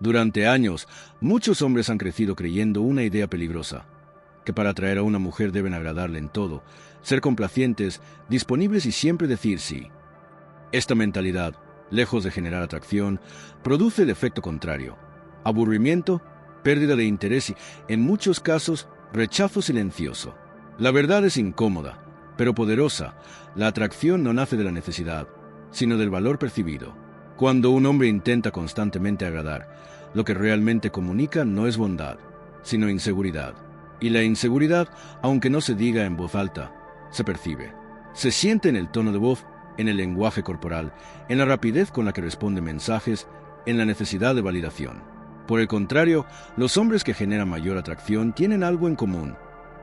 Durante años, muchos hombres han crecido creyendo una idea peligrosa, que para atraer a una mujer deben agradarle en todo, ser complacientes, disponibles y siempre decir sí. Esta mentalidad, lejos de generar atracción, produce el efecto contrario: aburrimiento, pérdida de interés y, en muchos casos, rechazo silencioso. La verdad es incómoda, pero poderosa. La atracción no nace de la necesidad, sino del valor percibido. Cuando un hombre intenta constantemente agradar, lo que realmente comunica no es bondad, sino inseguridad. Y la inseguridad, aunque no se diga en voz alta, se percibe. Se siente en el tono de voz, en el lenguaje corporal, en la rapidez con la que responde mensajes, en la necesidad de validación. Por el contrario, los hombres que generan mayor atracción tienen algo en común.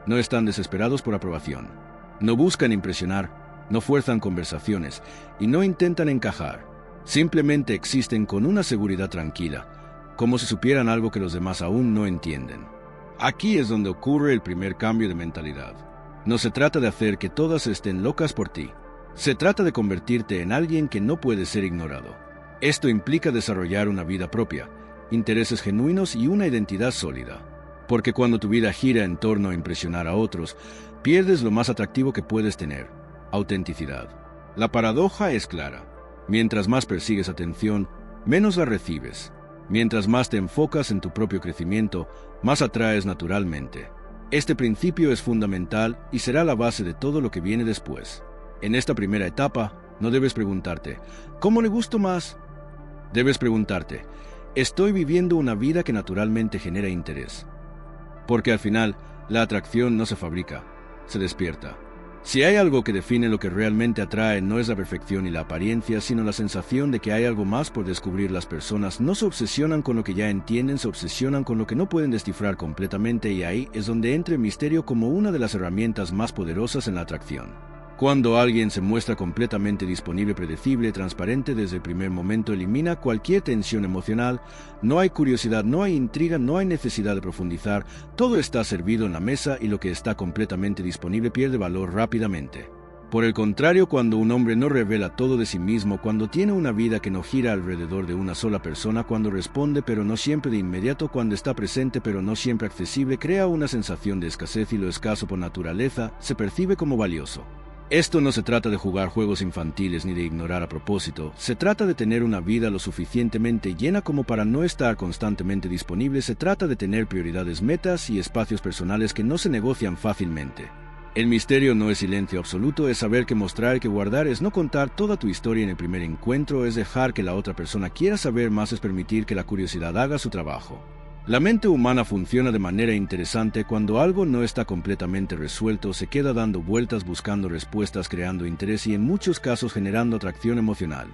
No están desesperados por aprobación. No buscan impresionar, no fuerzan conversaciones y no intentan encajar. Simplemente existen con una seguridad tranquila, como si supieran algo que los demás aún no entienden. Aquí es donde ocurre el primer cambio de mentalidad. No se trata de hacer que todas estén locas por ti. Se trata de convertirte en alguien que no puede ser ignorado. Esto implica desarrollar una vida propia, intereses genuinos y una identidad sólida. Porque cuando tu vida gira en torno a impresionar a otros, pierdes lo más atractivo que puedes tener: autenticidad. La paradoja es clara. Mientras más persigues atención, menos la recibes. Mientras más te enfocas en tu propio crecimiento, más atraes naturalmente. Este principio es fundamental y será la base de todo lo que viene después. En esta primera etapa, no debes preguntarte, ¿cómo le gusto más? Debes preguntarte, ¿estoy viviendo una vida que naturalmente genera interés? Porque al final, la atracción no se fabrica, se despierta. Si hay algo que define lo que realmente atrae, no es la perfección y la apariencia, sino la sensación de que hay algo más por descubrir. Las personas no se obsesionan con lo que ya entienden, se obsesionan con lo que no pueden descifrar completamente, y ahí es donde entra el misterio como una de las herramientas más poderosas en la atracción. Cuando alguien se muestra completamente disponible, predecible, transparente desde el primer momento, elimina cualquier tensión emocional. No hay curiosidad, no hay intriga, no hay necesidad de profundizar. Todo está servido en la mesa y lo que está completamente disponible pierde valor rápidamente. Por el contrario, cuando un hombre no revela todo de sí mismo, cuando tiene una vida que no gira alrededor de una sola persona, cuando responde pero no siempre de inmediato, cuando está presente pero no siempre accesible, crea una sensación de escasez, y lo escaso por naturaleza se percibe como valioso. Esto no se trata de jugar juegos infantiles ni de ignorar a propósito. Se trata de tener una vida lo suficientemente llena como para no estar constantemente disponible. Se trata de tener prioridades, metas y espacios personales que no se negocian fácilmente. El misterio no es silencio absoluto, es saber que mostrar, que guardar, es no contar toda tu historia en el primer encuentro, es dejar que la otra persona quiera saber más, es permitir que la curiosidad haga su trabajo. La mente humana funciona de manera interesante. Cuando algo no está completamente resuelto, se queda dando vueltas, buscando respuestas, creando interés y en muchos casos generando atracción emocional.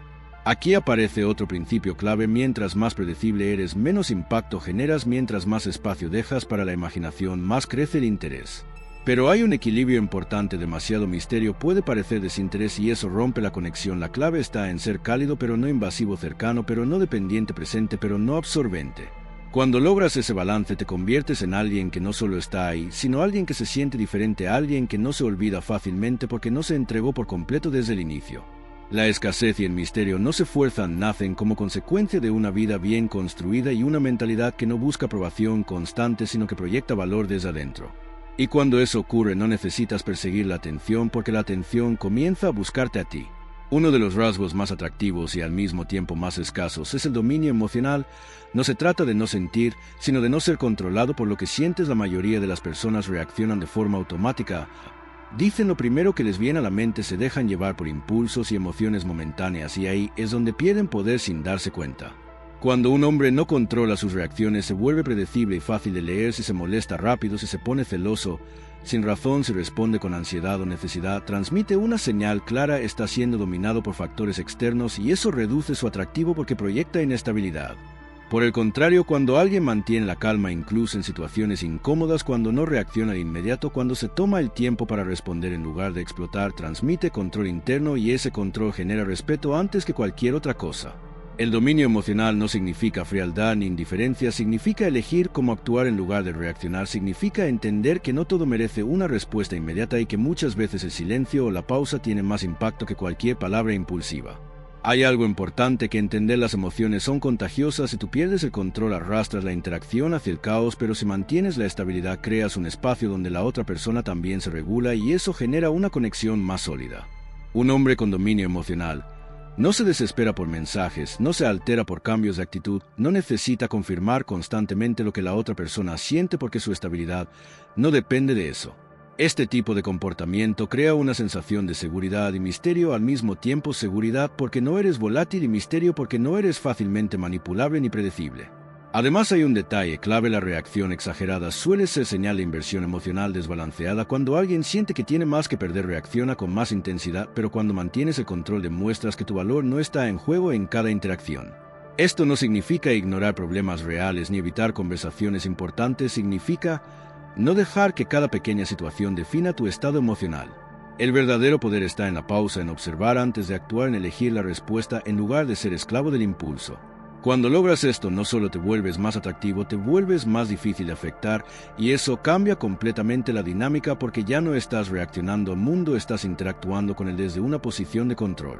Aquí aparece otro principio clave: mientras más predecible eres, menos impacto generas; mientras más espacio dejas para la imaginación, más crece el interés. Pero hay un equilibrio importante: demasiado misterio puede parecer desinterés y eso rompe la conexión. La clave está en ser cálido pero no invasivo, cercano pero no dependiente, presente pero no absorbente. Cuando logras ese balance, te conviertes en alguien que no solo está ahí, sino alguien que se siente diferente, alguien que no se olvida fácilmente porque no se entregó por completo desde el inicio. La escasez y el misterio no se fuerzan, nacen como consecuencia de una vida bien construida y una mentalidad que no busca aprobación constante, sino que proyecta valor desde adentro. Y cuando eso ocurre, no necesitas perseguir la atención, porque la atención comienza a buscarte a ti. Uno de los rasgos más atractivos y al mismo tiempo más escasos es el dominio emocional. No se trata de no sentir, sino de no ser controlado por lo que sientes. La mayoría de las personas reaccionan de forma automática. Dicen lo primero que les viene a la mente, se dejan llevar por impulsos y emociones momentáneas, y ahí es donde pierden poder sin darse cuenta. Cuando un hombre no controla sus reacciones, se vuelve predecible y fácil de leer. Si se molesta rápido, si se pone celoso sin razón, si responde con ansiedad o necesidad, transmite una señal clara: está siendo dominado por factores externos, y eso reduce su atractivo porque proyecta inestabilidad. Por el contrario, cuando alguien mantiene la calma incluso en situaciones incómodas, cuando no reacciona de inmediato, cuando se toma el tiempo para responder en lugar de explotar, transmite control interno, y ese control genera respeto antes que cualquier otra cosa. El dominio emocional no significa frialdad ni indiferencia, significa elegir cómo actuar en lugar de reaccionar, significa entender que no todo merece una respuesta inmediata y que muchas veces el silencio o la pausa tiene más impacto que cualquier palabra impulsiva. Hay algo importante que entender: las emociones son contagiosas. Si tú pierdes el control, arrastras la interacción hacia el caos, pero si mantienes la estabilidad, creas un espacio donde la otra persona también se regula y eso genera una conexión más sólida. Un hombre con dominio emocional no se desespera por mensajes, no se altera por cambios de actitud, no necesita confirmar constantemente lo que la otra persona siente porque su estabilidad no depende de eso. Este tipo de comportamiento crea una sensación de seguridad y misterio al mismo tiempo. Seguridad porque no eres volátil y misterio porque no eres fácilmente manipulable ni predecible. Además, hay un detalle clave: la reacción exagerada suele ser señal de inversión emocional desbalanceada. Cuando alguien siente que tiene más que perder, reacciona con más intensidad, pero cuando mantienes el control demuestras que tu valor no está en juego en cada interacción. Esto no significa ignorar problemas reales ni evitar conversaciones importantes, significa no dejar que cada pequeña situación defina tu estado emocional. El verdadero poder está en la pausa, en observar antes de actuar, en elegir la respuesta en lugar de ser esclavo del impulso. Cuando logras esto, no solo te vuelves más atractivo, te vuelves más difícil de afectar, y eso cambia completamente la dinámica porque ya no estás reaccionando al mundo, estás interactuando con él desde una posición de control.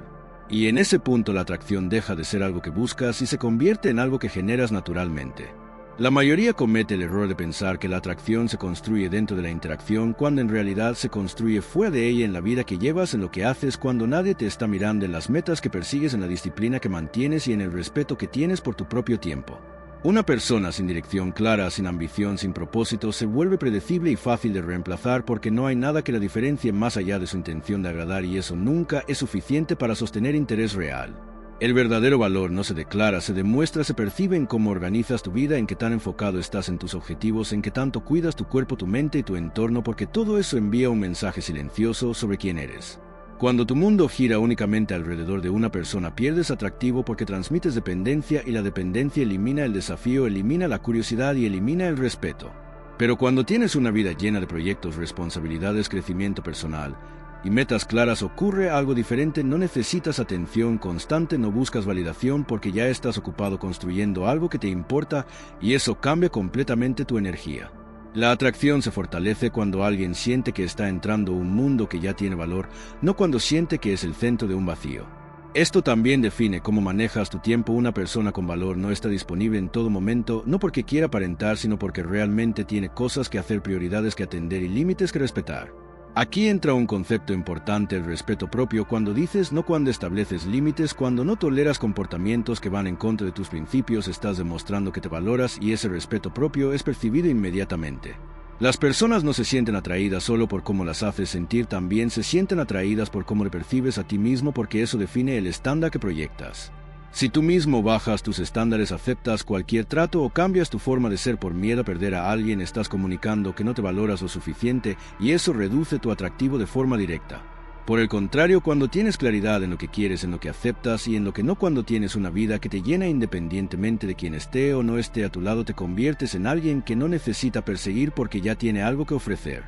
Y en ese punto la atracción deja de ser algo que buscas y se convierte en algo que generas naturalmente. La mayoría comete el error de pensar que la atracción se construye dentro de la interacción, cuando en realidad se construye fuera de ella, en la vida que llevas, en lo que haces cuando nadie te está mirando, en las metas que persigues, en la disciplina que mantienes y en el respeto que tienes por tu propio tiempo. Una persona sin dirección clara, sin ambición, sin propósito, se vuelve predecible y fácil de reemplazar porque no hay nada que la diferencie más allá de su intención de agradar, y eso nunca es suficiente para sostener interés real. El verdadero valor no se declara, se demuestra, se percibe en cómo organizas tu vida, en qué tan enfocado estás en tus objetivos, en qué tanto cuidas tu cuerpo, tu mente y tu entorno, porque todo eso envía un mensaje silencioso sobre quién eres. Cuando tu mundo gira únicamente alrededor de una persona, pierdes atractivo porque transmites dependencia, y la dependencia elimina el desafío, elimina la curiosidad y elimina el respeto. Pero cuando tienes una vida llena de proyectos, responsabilidades, crecimiento personal y metas claras, ocurre algo diferente. No necesitas atención constante, no buscas validación porque ya estás ocupado construyendo algo que te importa, y eso cambia completamente tu energía. La atracción se fortalece cuando alguien siente que está entrando a un mundo que ya tiene valor, no cuando siente que es el centro de un vacío. Esto también define cómo manejas tu tiempo. Una persona con valor no está disponible en todo momento, no porque quiera aparentar, sino porque realmente tiene cosas que hacer, prioridades que atender y límites que respetar. Aquí entra un concepto importante: el respeto propio. Cuando dices no, cuando estableces límites, cuando no toleras comportamientos que van en contra de tus principios, estás demostrando que te valoras, y ese respeto propio es percibido inmediatamente. Las personas no se sienten atraídas solo por cómo las haces sentir, también se sienten atraídas por cómo le percibes a ti mismo, porque eso define el estándar que proyectas. Si tú mismo bajas tus estándares, aceptas cualquier trato o cambias tu forma de ser por miedo a perder a alguien, estás comunicando que no te valoras lo suficiente, y eso reduce tu atractivo de forma directa. Por el contrario, cuando tienes claridad en lo que quieres, en lo que aceptas y en lo que no, cuando tienes una vida que te llena independientemente de quien esté o no esté a tu lado, te conviertes en alguien que no necesita perseguir porque ya tiene algo que ofrecer.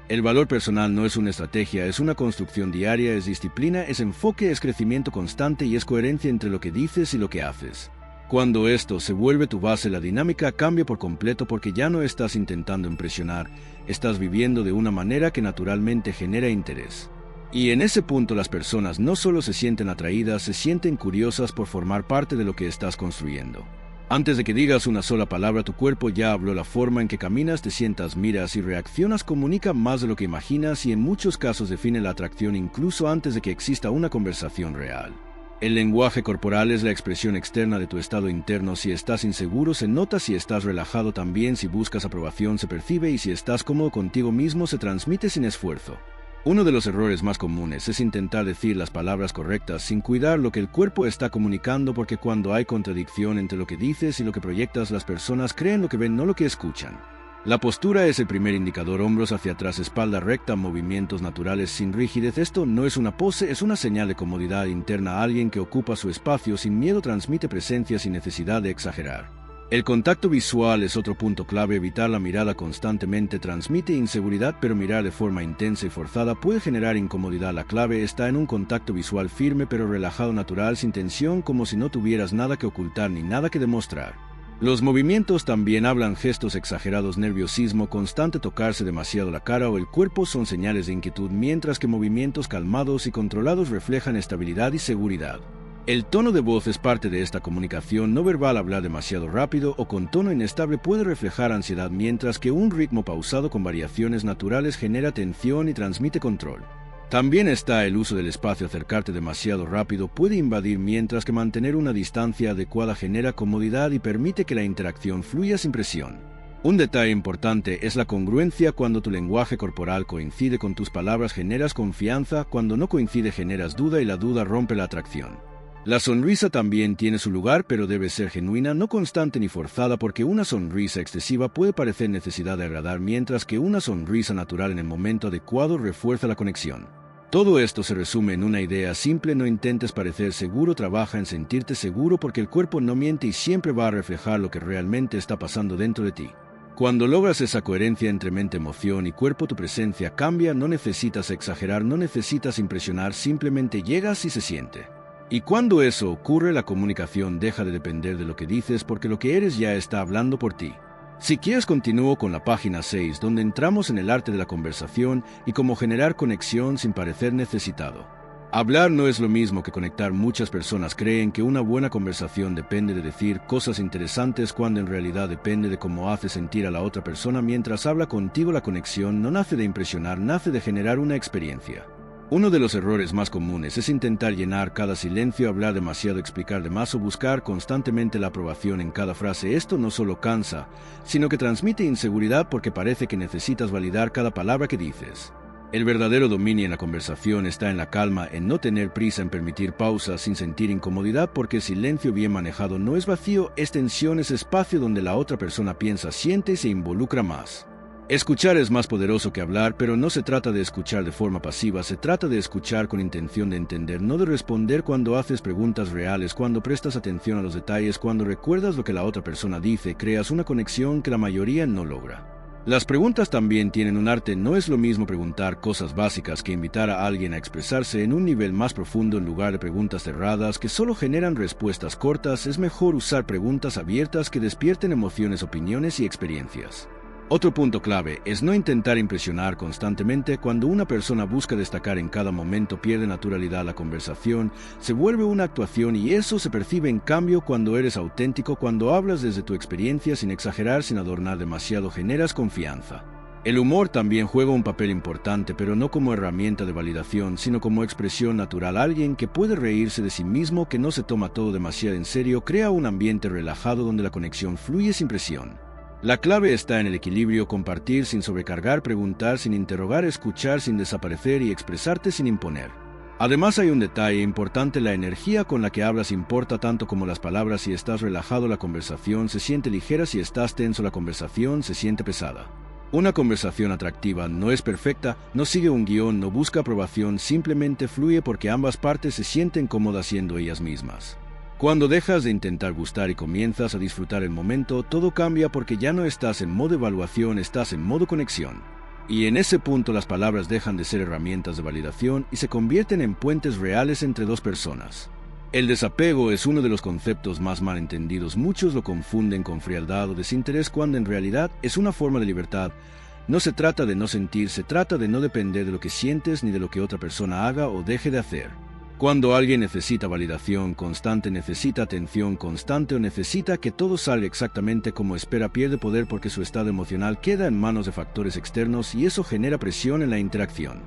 El valor personal no es una estrategia, es una construcción diaria, es disciplina, es enfoque, es crecimiento constante y es coherencia entre lo que dices y lo que haces. Cuando esto se vuelve tu base, la dinámica cambia por completo porque ya no estás intentando impresionar, estás viviendo de una manera que naturalmente genera interés. Y en ese punto las personas no solo se sienten atraídas, se sienten curiosas por formar parte de lo que estás construyendo. Antes de que digas una sola palabra, tu cuerpo ya habló. La forma en que caminas, te sientas, miras y reaccionas comunica más de lo que imaginas, y en muchos casos define la atracción incluso antes de que exista una conversación real. El lenguaje corporal es la expresión externa de tu estado interno. Si estás inseguro, se nota; si estás relajado también; si buscas aprobación, se percibe; y si estás cómodo contigo mismo, se transmite sin esfuerzo. Uno de los errores más comunes es intentar decir las palabras correctas sin cuidar lo que el cuerpo está comunicando, porque cuando hay contradicción entre lo que dices y lo que proyectas, las personas creen lo que ven, no lo que escuchan. La postura es el primer indicador: hombros hacia atrás, espalda recta, movimientos naturales sin rigidez. Esto no es una pose, es una señal de comodidad interna. Alguien que ocupa su espacio sin miedo transmite presencia sin necesidad de exagerar. El contacto visual es otro punto clave. Evitar la mirada constantemente transmite inseguridad, pero mirar de forma intensa y forzada puede generar incomodidad. La clave está en un contacto visual firme pero relajado, natural, sin tensión, como si no tuvieras nada que ocultar ni nada que demostrar. Los movimientos también hablan: gestos exagerados, nerviosismo constante, tocarse demasiado la cara o el cuerpo son señales de inquietud, mientras que movimientos calmados y controlados reflejan estabilidad y seguridad. El tono de voz es parte de esta comunicación no verbal. Hablar demasiado rápido o con tono inestable puede reflejar ansiedad, mientras que un ritmo pausado con variaciones naturales genera tensión y transmite control. También está el uso del espacio. Acercarte demasiado rápido puede invadir, mientras que mantener una distancia adecuada genera comodidad y permite que la interacción fluya sin presión. Un detalle importante es la congruencia. Cuando tu lenguaje corporal coincide con tus palabras, generas confianza. Cuando no coincide, generas duda, y la duda rompe la atracción. La sonrisa también tiene su lugar, pero debe ser genuina, no constante ni forzada, porque una sonrisa excesiva puede parecer necesidad de agradar, mientras que una sonrisa natural en el momento adecuado refuerza la conexión. Todo esto se resume en una idea simple: no intentes parecer seguro, trabaja en sentirte seguro, porque el cuerpo no miente y siempre va a reflejar lo que realmente está pasando dentro de ti. Cuando logras esa coherencia entre mente, emoción y cuerpo, tu presencia cambia. No necesitas exagerar, no necesitas impresionar, simplemente llegas y se siente. Y cuando eso ocurre, la comunicación deja de depender de lo que dices, porque lo que eres ya está hablando por ti. Si quieres, continúo con la página 6, donde entramos en el arte de la conversación y cómo generar conexión sin parecer necesitado. Hablar no es lo mismo que conectar. Muchas personas creen que una buena conversación depende de decir cosas interesantes, cuando en realidad depende de cómo hace sentir a la otra persona mientras habla contigo. La conexión no nace de impresionar, nace de generar una experiencia. Uno de los errores más comunes es intentar llenar cada silencio, hablar demasiado, explicar de más o buscar constantemente la aprobación en cada frase. Esto no solo cansa, sino que transmite inseguridad, porque parece que necesitas validar cada palabra que dices. El verdadero dominio en la conversación está en la calma, en no tener prisa, en permitir pausas sin sentir incomodidad, porque el silencio bien manejado no es vacío, es tensión, es espacio donde la otra persona piensa, siente y se involucra más. Escuchar es más poderoso que hablar, pero no se trata de escuchar de forma pasiva, se trata de escuchar con intención de entender, no de responder. Cuando haces preguntas reales, cuando prestas atención a los detalles, cuando recuerdas lo que la otra persona dice, creas una conexión que la mayoría no logra. Las preguntas también tienen un arte. No es lo mismo preguntar cosas básicas que invitar a alguien a expresarse en un nivel más profundo, en lugar de preguntas cerradas que solo generan respuestas cortas. Es mejor usar preguntas abiertas que despierten emociones, opiniones y experiencias. Otro punto clave es no intentar impresionar constantemente. Cuando una persona busca destacar en cada momento, pierde naturalidad. La conversación se vuelve una actuación, y eso se percibe. En cambio, cuando eres auténtico, cuando hablas desde tu experiencia, sin exagerar, sin adornar demasiado, generas confianza. El humor también juega un papel importante, pero no como herramienta de validación, sino como expresión natural. Alguien que puede reírse de sí mismo, que no se toma todo demasiado en serio, crea un ambiente relajado donde la conexión fluye sin presión. La clave está en el equilibrio: compartir sin sobrecargar, preguntar sin interrogar, escuchar sin desaparecer y expresarte sin imponer. Además, hay un detalle importante: la energía con la que hablas importa tanto como las palabras. Si estás relajado, la conversación se siente ligera; si estás tenso, la conversación se siente pesada. Una conversación atractiva no es perfecta, no sigue un guión, no busca aprobación, simplemente fluye porque ambas partes se sienten cómodas siendo ellas mismas. Cuando dejas de intentar gustar y comienzas a disfrutar el momento, todo cambia, porque ya no estás en modo evaluación, estás en modo conexión. Y en ese punto las palabras dejan de ser herramientas de validación y se convierten en puentes reales entre dos personas. El desapego es uno de los conceptos más mal entendidos. Muchos lo confunden con frialdad o desinterés, cuando en realidad es una forma de libertad. No se trata de no sentir, se trata de no depender de lo que sientes ni de lo que otra persona haga o deje de hacer. Cuando alguien necesita validación constante, necesita atención constante o necesita que todo salga exactamente como espera, pierde poder, porque su estado emocional queda en manos de factores externos, y eso genera presión en la interacción.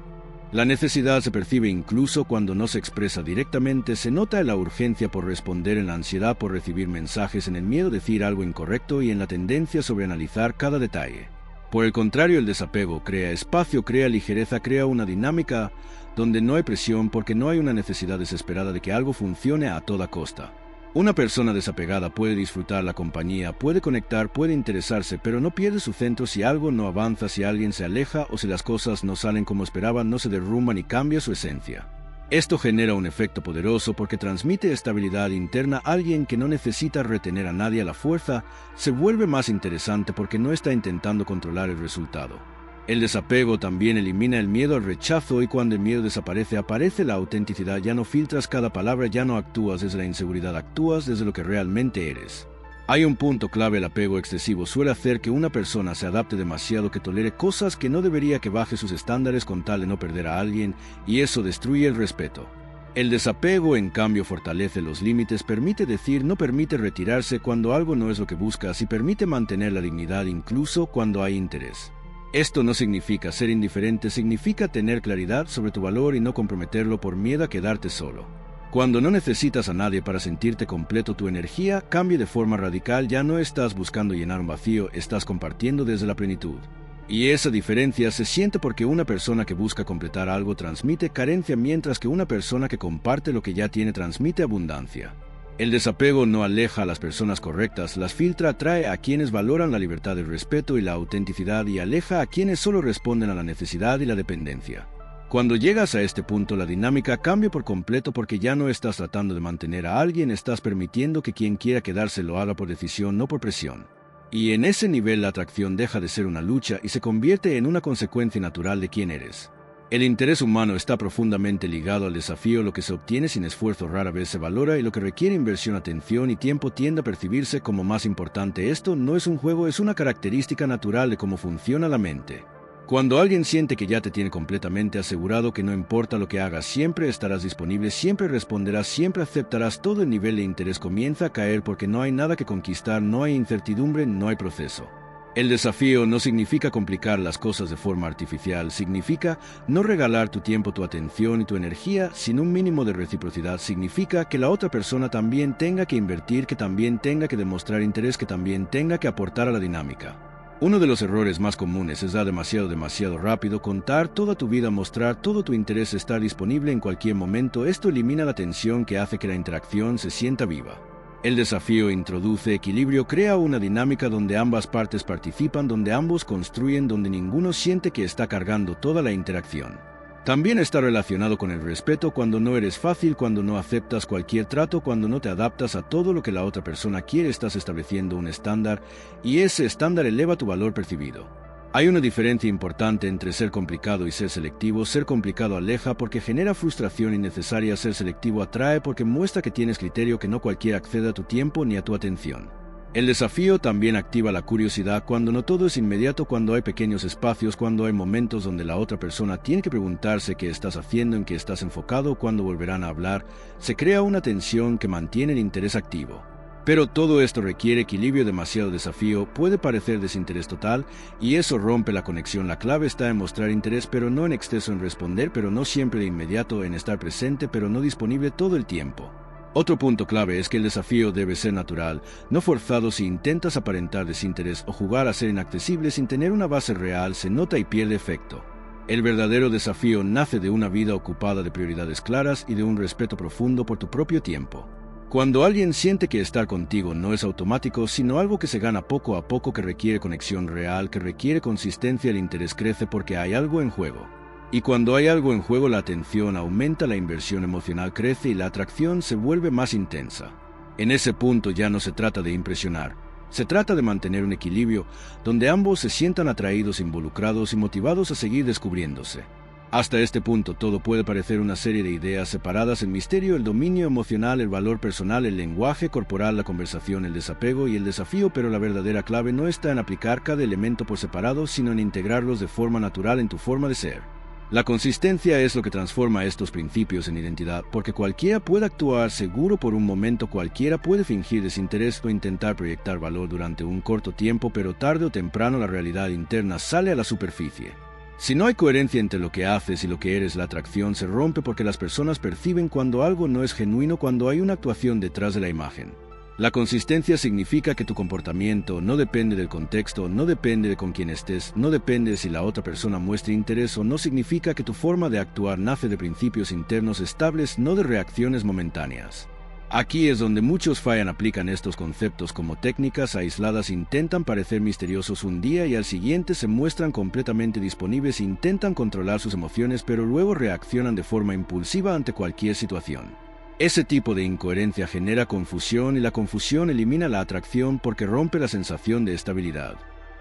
La necesidad se percibe incluso cuando no se expresa directamente. Se nota en la urgencia por responder, en la ansiedad por recibir mensajes, en el miedo de decir algo incorrecto y en la tendencia a sobreanalizar cada detalle. Por el contrario, el desapego crea espacio, crea ligereza, crea una dinámica donde no hay presión, porque no hay una necesidad desesperada de que algo funcione a toda costa. Una persona desapegada puede disfrutar la compañía, puede conectar, puede interesarse, pero no pierde su centro. Si algo no avanza, si alguien se aleja o si las cosas no salen como esperaba, no se derrumba ni cambia su esencia. Esto genera un efecto poderoso porque transmite estabilidad interna. Alguien que no necesita retener a nadie a la fuerza se vuelve más interesante porque no está intentando controlar el resultado. El desapego también elimina el miedo al rechazo, y cuando el miedo desaparece, aparece la autenticidad. Ya no filtras cada palabra, ya no actúas desde la inseguridad, actúas desde lo que realmente eres. Hay un punto clave: el apego excesivo suele hacer que una persona se adapte demasiado, que tolere cosas que no debería, que baje sus estándares con tal de no perder a alguien, y eso destruye el respeto. El desapego, en cambio, fortalece los límites, permite decir, no permite retirarse cuando algo no es lo que buscas y permite mantener la dignidad incluso cuando hay interés. Esto no significa ser indiferente, significa tener claridad sobre tu valor y no comprometerlo por miedo a quedarte solo. Cuando no necesitas a nadie para sentirte completo, tu energía cambia de forma radical, ya no estás buscando llenar un vacío, estás compartiendo desde la plenitud. Y esa diferencia se siente porque una persona que busca completar algo transmite carencia, mientras que una persona que comparte lo que ya tiene transmite abundancia. El desapego no aleja a las personas correctas, las filtra, atrae a quienes valoran la libertad, el respeto y la autenticidad y aleja a quienes solo responden a la necesidad y la dependencia. Cuando llegas a este punto, la dinámica cambia por completo porque ya no estás tratando de mantener a alguien, estás permitiendo que quien quiera quedarse lo haga por decisión, no por presión. Y en ese nivel la atracción deja de ser una lucha y se convierte en una consecuencia natural de quién eres. El interés humano está profundamente ligado al desafío, lo que se obtiene sin esfuerzo rara vez se valora y lo que requiere inversión, atención y tiempo tiende a percibirse como más importante. Esto no es un juego, es una característica natural de cómo funciona la mente. Cuando alguien siente que ya te tiene completamente asegurado, que no importa lo que hagas, siempre estarás disponible, siempre responderás, siempre aceptarás, todo el nivel de interés comienza a caer porque no hay nada que conquistar, no hay incertidumbre, no hay proceso. El desafío no significa complicar las cosas de forma artificial, significa no regalar tu tiempo, tu atención y tu energía sin un mínimo de reciprocidad, significa que la otra persona también tenga que invertir, que también tenga que demostrar interés, que también tenga que aportar a la dinámica. Uno de los errores más comunes es dar demasiado rápido, contar toda tu vida, mostrar todo tu interés, estar disponible en cualquier momento. Esto elimina la tensión que hace que la interacción se sienta viva. El desafío introduce equilibrio, crea una dinámica donde ambas partes participan, donde ambos construyen, donde ninguno siente que está cargando toda la interacción. También está relacionado con el respeto, cuando no eres fácil, cuando no aceptas cualquier trato, cuando no te adaptas a todo lo que la otra persona quiere, estás estableciendo un estándar y ese estándar eleva tu valor percibido. Hay una diferencia importante entre ser complicado y ser selectivo. Ser complicado aleja porque genera frustración innecesaria, ser selectivo atrae porque muestra que tienes criterio, que no cualquiera accede a tu tiempo ni a tu atención. El desafío también activa la curiosidad, cuando no todo es inmediato, cuando hay pequeños espacios, cuando hay momentos donde la otra persona tiene que preguntarse qué estás haciendo, en qué estás enfocado, cuándo volverán a hablar, se crea una tensión que mantiene el interés activo. Pero todo esto requiere equilibrio, demasiado desafío puede parecer desinterés total y eso rompe la conexión. La clave está en mostrar interés, pero no en exceso, en responder, pero no siempre de inmediato, en estar presente, pero no disponible todo el tiempo. Otro punto clave es que el desafío debe ser natural, no forzado. Si intentas aparentar desinterés o jugar a ser inaccesible sin tener una base real, se nota y pierde efecto. El verdadero desafío nace de una vida ocupada de prioridades claras y de un respeto profundo por tu propio tiempo. Cuando alguien siente que estar contigo no es automático, sino algo que se gana poco a poco, que requiere conexión real, que requiere consistencia, el interés crece porque hay algo en juego. Y cuando hay algo en juego, la atención aumenta, la inversión emocional crece y la atracción se vuelve más intensa. En ese punto ya no se trata de impresionar, se trata de mantener un equilibrio donde ambos se sientan atraídos, involucrados y motivados a seguir descubriéndose. Hasta este punto todo puede parecer una serie de ideas separadas: el misterio, el dominio emocional, el valor personal, el lenguaje corporal, la conversación, el desapego y el desafío, pero la verdadera clave no está en aplicar cada elemento por separado, sino en integrarlos de forma natural en tu forma de ser. La consistencia es lo que transforma estos principios en identidad, porque cualquiera puede actuar seguro por un momento, cualquiera puede fingir desinterés o intentar proyectar valor durante un corto tiempo, pero tarde o temprano la realidad interna sale a la superficie. Si no hay coherencia entre lo que haces y lo que eres, la atracción se rompe porque las personas perciben cuando algo no es genuino, cuando hay una actuación detrás de la imagen. La consistencia significa que tu comportamiento no depende del contexto, no depende de con quién estés, no depende de si la otra persona muestre interés o no. Significa que tu forma de actuar nace de principios internos estables, no de reacciones momentáneas. Aquí es donde muchos fallan, aplican estos conceptos como técnicas aisladas, intentan parecer misteriosos un día y al siguiente se muestran completamente disponibles, intentan controlar sus emociones, pero luego reaccionan de forma impulsiva ante cualquier situación. Ese tipo de incoherencia genera confusión y la confusión elimina la atracción porque rompe la sensación de estabilidad.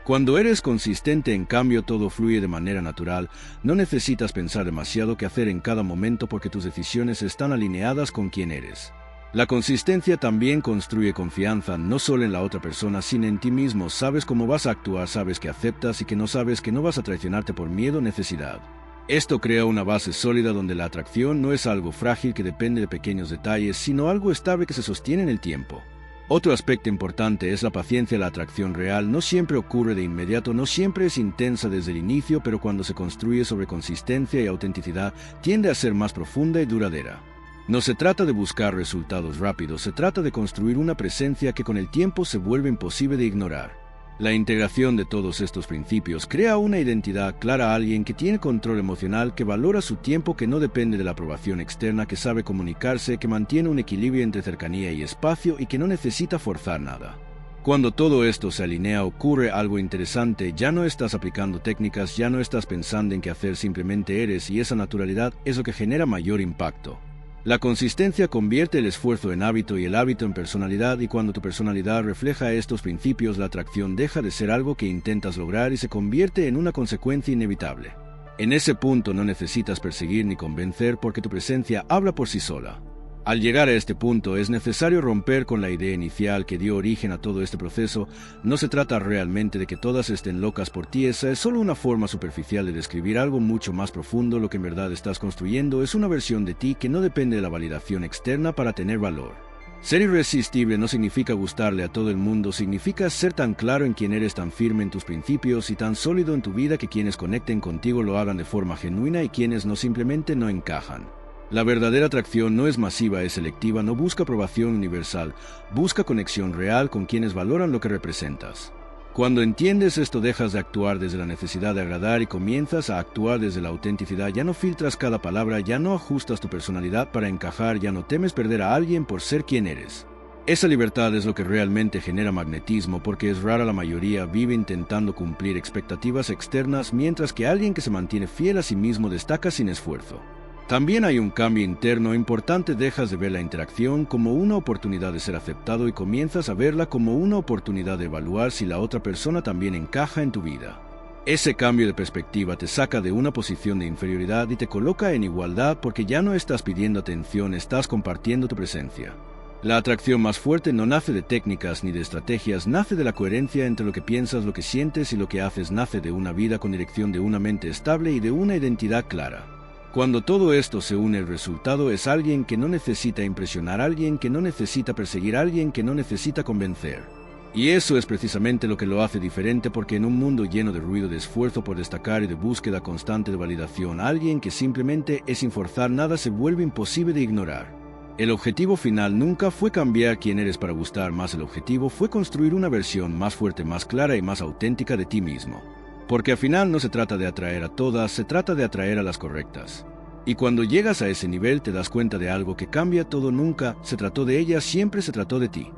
Cuando eres consistente, en cambio, todo fluye de manera natural, no necesitas pensar demasiado qué hacer en cada momento porque tus decisiones están alineadas con quién eres. La consistencia también construye confianza, no solo en la otra persona, sino en ti mismo. Sabes cómo vas a actuar, sabes que aceptas y que no sabes que no vas a traicionarte por miedo o necesidad. Esto crea una base sólida donde la atracción no es algo frágil que depende de pequeños detalles, sino algo estable que se sostiene en el tiempo. Otro aspecto importante es la paciencia. La atracción real no siempre ocurre de inmediato, no siempre es intensa desde el inicio, pero cuando se construye sobre consistencia y autenticidad, tiende a ser más profunda y duradera. No se trata de buscar resultados rápidos, se trata de construir una presencia que con el tiempo se vuelve imposible de ignorar. La integración de todos estos principios crea una identidad clara a alguien que tiene control emocional, que valora su tiempo, que no depende de la aprobación externa, que sabe comunicarse, que mantiene un equilibrio entre cercanía y espacio y que no necesita forzar nada. Cuando todo esto se alinea, ocurre algo interesante. Ya no estás aplicando técnicas, ya no estás pensando en qué hacer, simplemente eres, y esa naturalidad es lo que genera mayor impacto. La consistencia convierte el esfuerzo en hábito y el hábito en personalidad, y cuando tu personalidad refleja estos principios, la atracción deja de ser algo que intentas lograr y se convierte en una consecuencia inevitable. En ese punto no necesitas perseguir ni convencer porque tu presencia habla por sí sola. Al llegar a este punto es necesario romper con la idea inicial que dio origen a todo este proceso. No se trata realmente de que todas estén locas por ti, esa es solo una forma superficial de describir algo mucho más profundo. Lo que en verdad estás construyendo es una versión de ti que no depende de la validación externa para tener valor. Ser irresistible no significa gustarle a todo el mundo, significa ser tan claro en quién eres, tan firme en tus principios y tan sólido en tu vida que quienes conecten contigo lo hagan de forma genuina y quienes no simplemente no encajan. La verdadera atracción no es masiva, es selectiva, no busca aprobación universal, busca conexión real con quienes valoran lo que representas. Cuando entiendes esto, dejas de actuar desde la necesidad de agradar y comienzas a actuar desde la autenticidad. Ya no filtras cada palabra, ya no ajustas tu personalidad para encajar, ya no temes perder a alguien por ser quien eres. Esa libertad es lo que realmente genera magnetismo, porque es rara la mayoría vive intentando cumplir expectativas externas, mientras que alguien que se mantiene fiel a sí mismo destaca sin esfuerzo. También hay un cambio interno importante, dejas de ver la interacción como una oportunidad de ser aceptado y comienzas a verla como una oportunidad de evaluar si la otra persona también encaja en tu vida. Ese cambio de perspectiva te saca de una posición de inferioridad y te coloca en igualdad, porque ya no estás pidiendo atención, estás compartiendo tu presencia. La atracción más fuerte no nace de técnicas ni de estrategias, nace de la coherencia entre lo que piensas, lo que sientes y lo que haces, nace de una vida con dirección, de una mente estable y de una identidad clara. Cuando todo esto se une, el resultado es alguien que no necesita impresionar, alguien que no necesita perseguir, alguien que no necesita convencer. Y eso es precisamente lo que lo hace diferente, porque en un mundo lleno de ruido, de esfuerzo por destacar y de búsqueda constante de validación, alguien que simplemente es sin forzar nada se vuelve imposible de ignorar. El objetivo final nunca fue cambiar quién eres para gustar más, el objetivo fue construir una versión más fuerte, más clara y más auténtica de ti mismo. Porque al final no se trata de atraer a todas, se trata de atraer a las correctas. Y cuando llegas a ese nivel te das cuenta de algo que cambia todo. Nunca se trató de ellas, siempre se trató de ti.